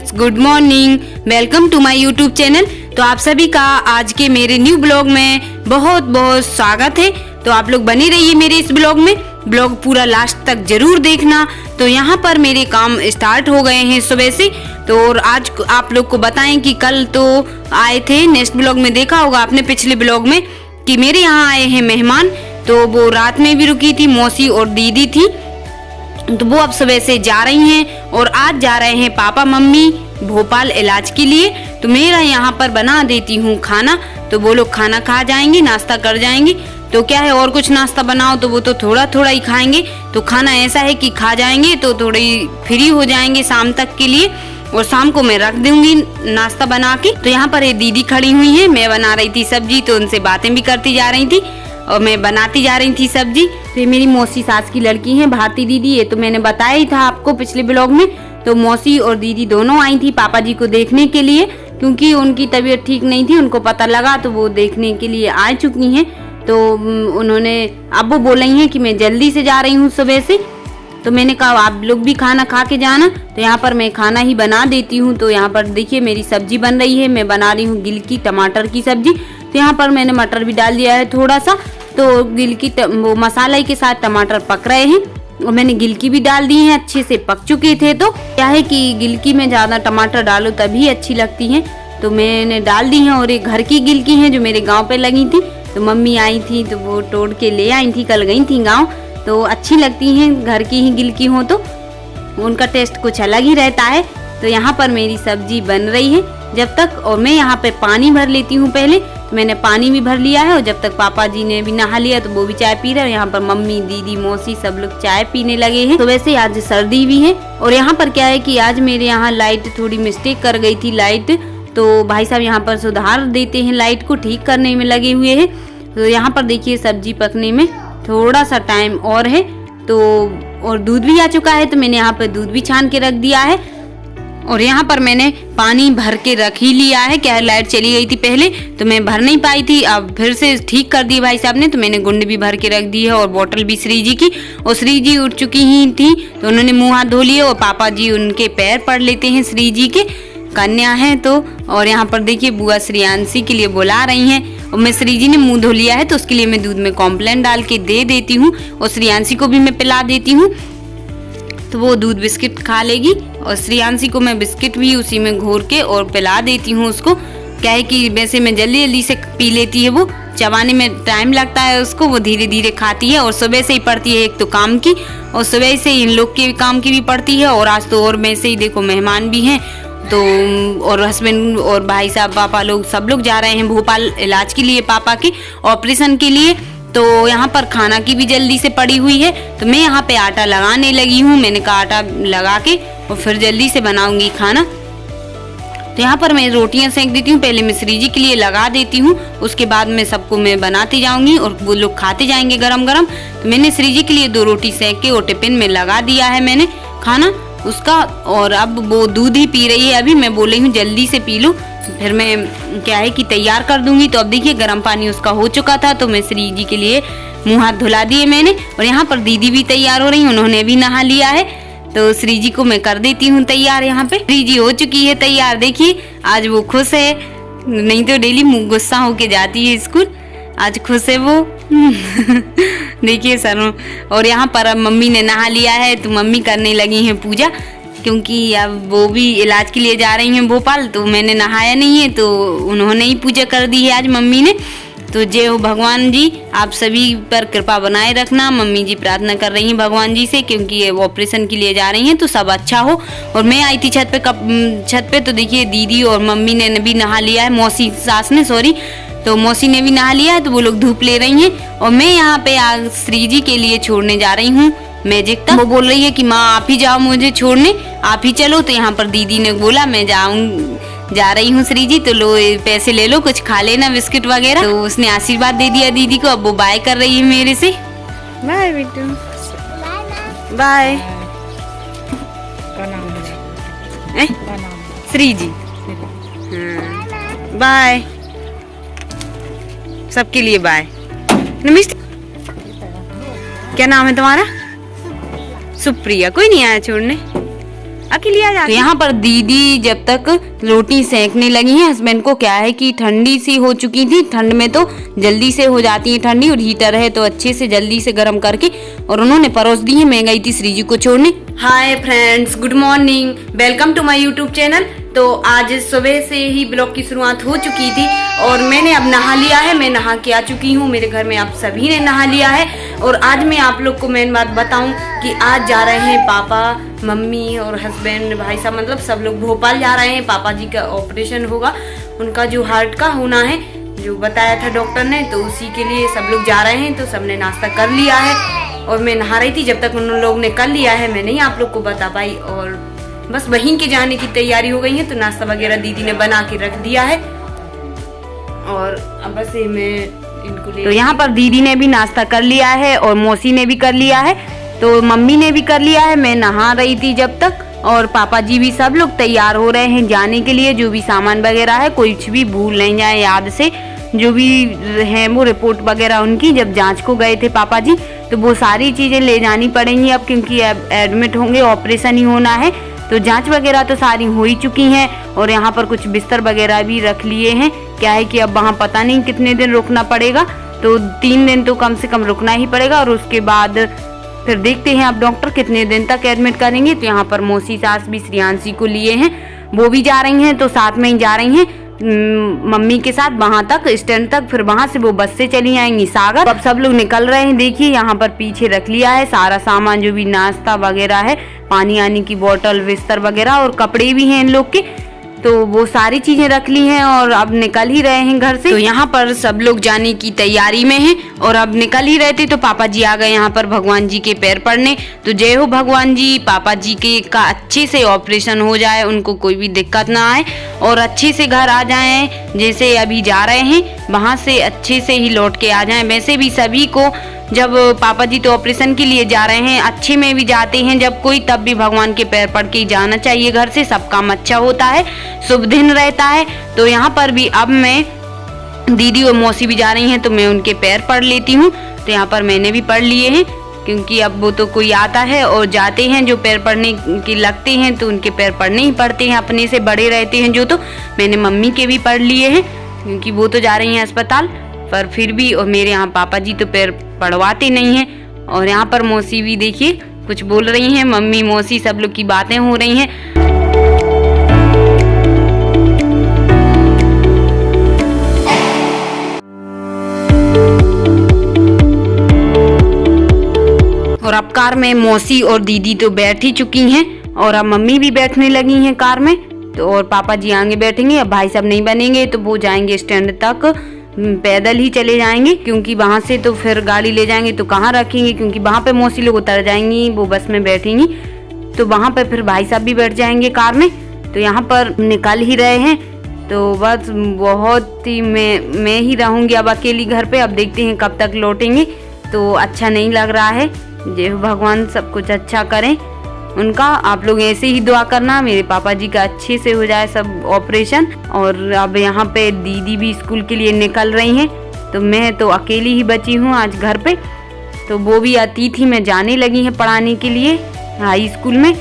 Friends, good morning. Welcome to my YouTube channel. तो आप सभी का आज के मेरे न्यू ब्लॉग में बहुत बहुत स्वागत है। तो आप लोग बने रहिए मेरे इस ब्लॉग में, ब्लॉग पूरा लास्ट तक जरूर देखना। तो यहाँ पर मेरे काम स्टार्ट हो गए हैं सुबह से। तो और आज आप लोग को बताएं कि कल तो आए थे, नेक्स्ट ब्लॉग में देखा होगा आपने पिछले ब्लॉग में कि मेरे यहाँ आए हैं मेहमान। तो वो रात में भी रुकी थी, मौसी और दीदी थी। तो वो अब सुबह से जा रही हैं और आज जा रहे हैं पापा मम्मी भोपाल इलाज के लिए। तो मेरा यहाँ पर बना देती हूँ खाना, तो वो लोग खाना खा जाएंगे, नाश्ता कर जाएंगे। तो क्या है, और कुछ नाश्ता बनाओ तो वो तो थोड़ा थोड़ा ही खाएंगे। तो खाना ऐसा है कि खा जाएंगे तो थोड़ी फ्री हो जाएंगे शाम तक के लिए, और शाम को मैं रख दूंगी नाश्ता बना के। तो यहाँ पर ये दीदी खड़ी हुई है, मैं बना रही थी सब्जी, तो उनसे बातें भी करती जा रही थी और मैं बनाती जा रही थी सब्जी। तो ये मेरी मौसी सास की लड़की है भारती दीदी, ये तो मैंने बताया ही था आपको पिछले ब्लॉग में। तो मौसी और दीदी दोनों आई थी पापा जी को देखने के लिए, क्योंकि उनकी तबीयत ठीक नहीं थी, उनको पता लगा तो वो देखने के लिए आ चुकी हैं। तो उन्होंने अब वो बोल रही हैं कि मैं जल्दी से जा रही हूँ सुबह से। तो मैंने कहा आप लोग भी खाना खा के जाना। तो यहाँ पर मैं खाना ही बना देती हूँ। तो यहाँ पर देखिए मेरी सब्जी बन रही है, मैं बना रही हूँ गिलकी टमाटर की सब्जी। तो यहाँ पर मैंने मटर भी डाल दिया है थोड़ा सा, तो गिलकी वो मसाला के साथ टमाटर पक रहे हैं और मैंने गिलकी भी डाल दी है, अच्छे से पक चुके थे। तो क्या है कि गिलकी में ज्यादा टमाटर डालो तभी अच्छी लगती हैं, तो मैंने डाल दी हैं। और ये घर की गिलकी हैं जो मेरे गांव पे लगी थी, तो मम्मी आई थी तो वो तोड़ के ले आई थी, कल गई थी गांव। तो अच्छी लगती हैं, घर की ही गिलकी हो तो उनका टेस्ट कुछ अलग ही रहता है। तो यहाँ पर मेरी सब्जी बन रही है जब तक, और मैं यहाँ पे पानी भर लेती हूँ पहले। तो मैंने पानी भी भर लिया है और जब तक पापा जी ने भी नहा लिया तो वो भी चाय पी रहे हैं। यहाँ पर मम्मी दीदी मौसी सब लोग चाय पीने लगे हैं। तो वैसे आज सर्दी भी है। और यहाँ पर क्या है कि आज मेरे यहाँ लाइट थोड़ी मिस्टेक कर गई थी लाइट, तो भाई साहब यहाँ पर सुधार देते हैं, लाइट को ठीक करने में लगे हुए हैं। तो यहाँ पर देखिए सब्जी पकने में थोड़ा सा टाइम और है। तो और दूध भी आ चुका है, तो मैंने यहाँ पर दूध भी छान के रख दिया है। और यहाँ पर मैंने पानी भर के रख ही लिया है, क्या लाइट चली गई थी पहले तो मैं भर नहीं पाई थी, अब फिर से ठीक कर दी भाई साहब ने। तो मैंने गुंड भी भर के रख दी है और बोतल भी श्री जी की। और श्री जी उठ चुकी ही थी तो उन्होंने मुंह हाथ धो लिए और पापा जी उनके पैर पड़ लेते हैं, श्री जी के कन्या है तो। और यहाँ पर देखिए बुआ श्रेयांशी के लिए बुला रही हैं और मैं श्री जी ने मुंह धो लिया है तो उसके लिए मैं दूध में कॉम्प्लेन डाल के दे देती हूँ और श्रेयांशी को भी मैं पिला देती हूँ, तो वो दूध बिस्किट खा लेगी। और श्रेयांशी को मैं बिस्किट भी उसी में घोर के और पिला देती हूँ उसको। क्या है कि वैसे मैं जल्दी जल्दी से पी लेती है, वो चबाने में टाइम लगता है उसको, वो धीरे धीरे खाती है। और सुबह से ही पड़ती है एक तो काम की, और सुबह से इन लोग के काम की भी पड़ती है। और आज तो और में से ही देखो मेहमान भी हैं, तो और हस्बैंड और भाई साहब पापा लोग सब लोग जा रहे हैं भोपाल इलाज के लिए, पापा के ऑपरेशन के लिए। तो यहाँ पर खाना की भी जल्दी से पड़ी हुई है, तो मैं यहाँ पे आटा लगाने लगी हूँ। मैंने कहा आटा लगा के और फिर जल्दी से बनाऊंगी खाना। तो यहाँ पर मैं रोटियां सेक देती हूँ, पहले मैं श्री जी के लिए लगा देती हूँ, उसके बाद में सबको मैं बनाती जाऊंगी और वो लोग खाते जाएंगे गरम गरम। तो मैंने श्री जी के लिए 2 रोटी सेक के और टिफिन में लगा दिया है मैंने खाना उसका। और अब वो दूध ही पी रही है, अभी मैं बोल रही हूँ जल्दी से पी लो, फिर मैं क्या है कि तैयार कर दूंगी। तो अब देखिए गर्म पानी उसका हो चुका था, तो मैं श्री जी के लिए मुंह हाथ धुला दिए मैंने। और यहाँ पर दीदी भी तैयार हो रही, उन्होंने भी नहा लिया है, तो श्री जी को मैं कर देती हूँ तैयार। यहाँ पे श्री जी हो चुकी है तैयार, देखिए आज वो खुश है, नहीं तो डेली गुस्सा होके जाती है स्कूल, आज खुश है वो। देखिए सर। और यहाँ पर अब मम्मी ने नहा लिया है, तो मम्मी करने लगी हैं पूजा, क्योंकि अब वो भी इलाज के लिए जा रही हैं भोपाल। तो मैंने नहाया नहीं है तो उन्होंने ही पूजा कर दी है आज मम्मी ने। तो जय हो भगवान जी, आप सभी पर कृपा बनाए रखना। मम्मी जी प्रार्थना कर रही हैं भगवान जी से, क्योंकि ये ऑपरेशन के लिए जा रही हैं तो सब अच्छा हो। और मैं आई थी छत पे तो देखिए दीदी और मम्मी ने भी नहा लिया है, मौसी सास ने सॉरी, तो मौसी ने भी नहा लिया है, तो वो लोग धूप ले रही हैं। और मैं यहाँ पे आज श्री जी के लिए छोड़ने जा रही हूँ मैजिक तक। वो बोल रही है कि माँ आप ही जाओ मुझे छोड़ने, आप ही चलो। तो यहाँ पर दीदी ने बोला मैं जा रही हूँ श्री जी, तो लो पैसे ले लो, कुछ खा लेना बिस्किट वगैरह। तो उसने आशीर्वाद दे दिया दीदी को, अब वो बाय कर रही है मेरे से। बाय बेटू, बाय। श्री जी बाय, सबके लिए बाय। नमस्ते, क्या नाम है तुम्हारा? सुप्रिया। कोई नहीं आया छोड़ने, अब के लिए आ जाती। तो यहाँ पर दीदी जब तक रोटी सेकने लगी हैं, हस्बैंड को क्या है कि ठंडी सी हो चुकी थी, ठंड में तो जल्दी से हो जाती है ठंडी, और हीटर है तो अच्छे से जल्दी से गर्म करके और उन्होंने परोस दी है। मैं गई थी श्री जी को छोड़ने। Hi friends, good morning, welcome to my YouTube channel. तो आज सुबह से ही ब्लॉग की शुरुआत हो चुकी थी और मैंने अब नहा लिया है। मैं नहा के आ चुकी हूँ, मेरे घर में आप सभी ने नहा लिया है। और आज मैं आप लोग को मेन बात बताऊं कि आज जा रहे हैं पापा, मम्मी और हस्बैंड, भाई साहब, मतलब सब लोग भोपाल जा रहे हैं। पापा जी का ऑपरेशन होगा, उनका जो हार्ट का होना है, जो बताया था डॉक्टर ने, तो उसी के लिए सब लोग जा रहे हैं। तो सबने नाश्ता कर लिया है और मैं नहा रही थी, जब तक उन लोग ने कर लिया है मैं नहीं आप लोग को बता पाई। और बस वहीं के जाने की तैयारी हो गई है, तो नाश्ता वगैरह दीदी ने बना के रख दिया है और अब बस मैं इनको ले। तो यहाँ पर दीदी ने भी नाश्ता कर लिया है और मौसी ने भी कर लिया है, तो मम्मी ने भी कर लिया है। मैं नहा रही थी जब तक, और पापा जी भी सब लोग तैयार हो रहे हैं जाने के लिए। जो भी सामान वगैरह है कुछ भी भूल नहीं जाए याद से, जो भी है वो रिपोर्ट वगैरह उनकी जब जांच को गए थे पापा जी, तो वो सारी चीजें ले जानी पड़ेंगी अब, क्योंकि अब एडमिट होंगे, ऑपरेशन ही होना है। तो जांच वगैरह तो सारी हो ही चुकी हैं और यहाँ पर कुछ बिस्तर वगैरह भी रख लिए हैं। क्या है कि अब वहाँ पता नहीं कितने दिन रुकना पड़ेगा, तो 3 दिन तो कम से कम रुकना ही पड़ेगा और उसके बाद फिर देखते हैं अब डॉक्टर कितने दिन तक एडमिट करेंगे। तो यहाँ पर मौसी सास भी श्रियांशी को लिए हैं, वो भी जा रही हैं, तो साथ में ही जा रही हैं मम्मी के साथ वहां तक, स्टैंड तक। फिर वहां से वो बस से चली आएंगी सागर। अब सब लोग निकल रहे हैं। देखिए यहाँ पर पीछे रख लिया है सारा सामान, जो भी नाश्ता वगैरह है, पानी आने की बोतल, बिस्तर वगैरह और कपड़े भी हैं इन लोग के, तो वो सारी चीजें रख ली हैं और अब निकल ही रहे हैं घर से। तो यहाँ पर सब लोग जाने की तैयारी में हैं और अब निकल ही रहे थे, तो पापा जी आ गए यहाँ पर भगवान जी के पैर पड़ने। तो जय हो भगवान जी, पापा जी के का अच्छे से ऑपरेशन हो जाए, उनको कोई भी दिक्कत ना आए और अच्छे से घर आ जाएं। जैसे अभी जा रहे हैं वहाँ से अच्छे से ही लौट के आ जाएं। वैसे भी सभी को जब पापा जी तो ऑपरेशन के लिए जा रहे हैं, अच्छे में भी जाते हैं जब कोई, तब भी भगवान के पैर पड़ के ही जाना चाहिए घर से। सब काम अच्छा होता है, शुभ दिन रहता है। तो यहाँ पर भी अब मैं, दीदी और मौसी भी जा रही हैं, तो मैं उनके पैर पढ़ लेती हूँ। तो यहाँ पर मैंने भी पढ़ लिए हैं, क्योंकि अब वो तो कोई आता है और जाते हैं जो पैर पढ़ने के लगते हैं, तो उनके पैर पढ़ने ही पड़ते हैं, अपने से बड़े रहते हैं जो। तो मैंने मम्मी के भी पढ़ लिए हैं, क्योंकि वो तो जा रही हैं अस्पताल, पर फिर भी। और मेरे यहाँ पापा जी तो पैर पढ़वाते नहीं हैं। और यहाँ पर मौसी भी देखिए कुछ बोल रही हैं, मम्मी मौसी सब लोग की बातें हो रही हैं। और अब कार में मौसी और दीदी तो बैठ ही चुकी हैं और अब मम्मी भी बैठने लगी हैं कार में। तो और पापा जी आगे बैठेंगे, अब भाई साहब नहीं बनेंगे, तो वो जाएंगे स्टैंड तक, पैदल ही चले जाएंगे, क्योंकि वहां से तो फिर गाड़ी ले जाएंगे तो कहाँ रखेंगे, क्योंकि वहां पे मौसी लोग उतर जाएंगी, वो बस में बैठेंगी, तो वहां पे फिर भाई साहब भी बैठ जाएंगे कार में। तो यहाँ पर निकल ही रहे हैं, तो बस बहुत ही मैं ही रहूंगी अब अकेली घर पे। अब देखते हैं कब तक लौटेंगे, तो अच्छा नहीं लग रहा है। जय भगवान सब कुछ अच्छा करें उनका। आप लोग ऐसे ही दुआ करना, मेरे पापा जी का अच्छे से हो जाए सब ऑपरेशन। और अब यहाँ पे दीदी भी स्कूल के लिए निकल रही हैं, तो मैं तो अकेली ही बची हूँ आज घर पे। तो वो भी अतिथि में जाने लगी हैं पढ़ाने के लिए हाई स्कूल में,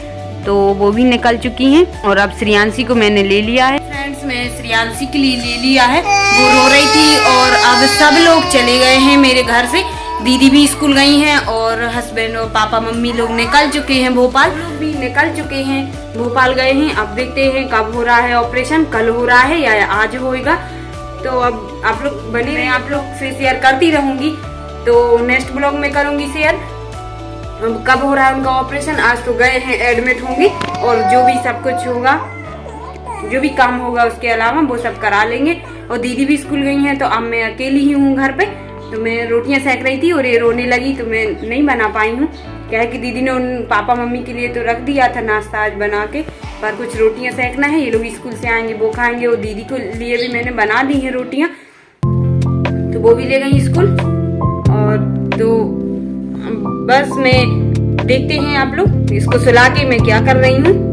तो वो भी निकल चुकी हैं। और अब श्रियांशी को मैंने ले लिया है। फ्रेंड्स, मैं श्रियांशी के लिए ले लिया है, वो रो रही थी। और अब सब लोग चले गए हैं मेरे घर से, दीदी भी स्कूल गई हैं और हस्बैंड और पापा मम्मी लोग निकल चुके हैं भोपाल, लोग भी निकल चुके हैं, भोपाल गए हैं। अब देखते हैं कब हो रहा है ऑपरेशन, कल हो रहा है या आज होएगा। तो अब आप लोग बने रहे, आप लोग से शेयर करती रहूंगी, तो नेक्स्ट ब्लॉग में करूंगी शेयर कब हो रहा है उनका ऑपरेशन। आज तो गए हैं, एडमिट होंगे और जो भी सब कुछ होगा, जो भी काम होगा उसके अलावा वो सब करा लेंगे। और दीदी भी स्कूल गई हैं, तो अब मैं अकेली ही हूँ घर पे। तो मैं रोटियां सेक रही थी और ये रोने लगी, तो मैं नहीं बना पाई हूँ। क्या है कि दीदी ने उन पापा मम्मी के लिए तो रख दिया था नाश्ता आज बना के, पर कुछ रोटियां सेकना है, ये लोग स्कूल से आएंगे वो खाएंगे। और दीदी को लिए भी मैंने बना दी हैं रोटियां, तो वो भी ले गई स्कूल। और तो बस मैं देखते हैं आप लोग, इसको सुला के मैं क्या कर रही हूँ।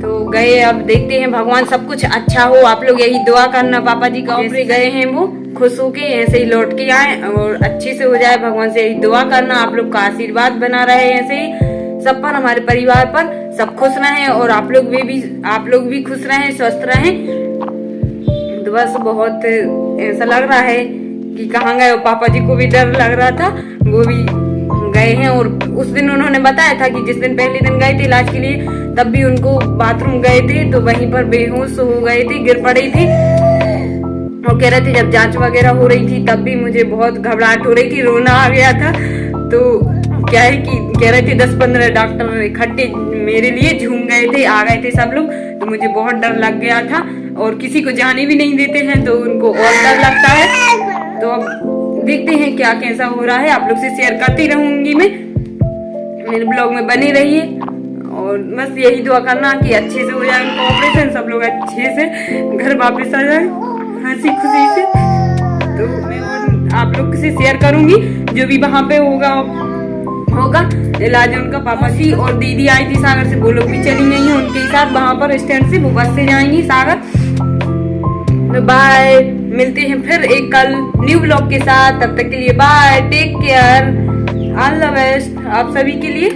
तो गए, अब देखते हैं, भगवान सब कुछ अच्छा हो। आप लोग यही दुआ करना, पापा जी का ऑपरेशन गए हैं वो खुश होके ऐसे ही लौट के आए और अच्छे से हो जाए, भगवान से यही दुआ करना। आप लोग का आशीर्वाद बना रहे ऐसे ही सब पर, हमारे परिवार पर सब खुश रहें और आप लोग भी खुश रहें, स्वस्थ रहें। तो बस बहुत ऐसा लग रहा है कि कहाँ गए। पापा जी को भी डर लग रहा था, वो भी गए हैं। और उस दिन उन्होंने बताया था कि जिस दिन पहले दिन गए थे इलाज के लिए, तब भी उनको बाथरूम गए थे तो वहीं पर बेहोश हो गए थे, गिर पड़े थे। और कह रहे थे जब जांच वगैरह हो रही थी तब भी मुझे बहुत घबराहट हो रही थी, रोना आ गया था। तो क्या है कि कह रहे थे 10-15 डॉक्टर इकट्ठे मेरे लिए झूम गए थे, आ गए थे सब लोग। तो मुझे बहुत डर लग गया था और किसी को जाने भी नहीं देते हैं तो उनको और डर लगता है। तो अब देखते हैं क्या कैसा हो रहा है, आप लोग से शेयर करती रहूंगी मैं, मेरे ब्लॉग में बने रहिए। और बस यही दुआ करना कि अच्छे से हो जाए उनका ऑपरेशन, सब लोग अच्छे से घर वापस आ जाए हंसी खुशी से। तो मैं आप लोग से शेयर करूंगी जो भी वहाँ पे होगा इलाज उनका। पापा जी और दीदी आई थी सागर से, वो लोग भी चली गई हैं उनके साथ वहाँ पर स्टैंड से, वो बस से जाएंगी सागर। बाय, मिलते हैं फिर एक कल न्यू ब्लॉग के साथ, तब तक के लिए bye, take care, all the best आप सभी के लिए।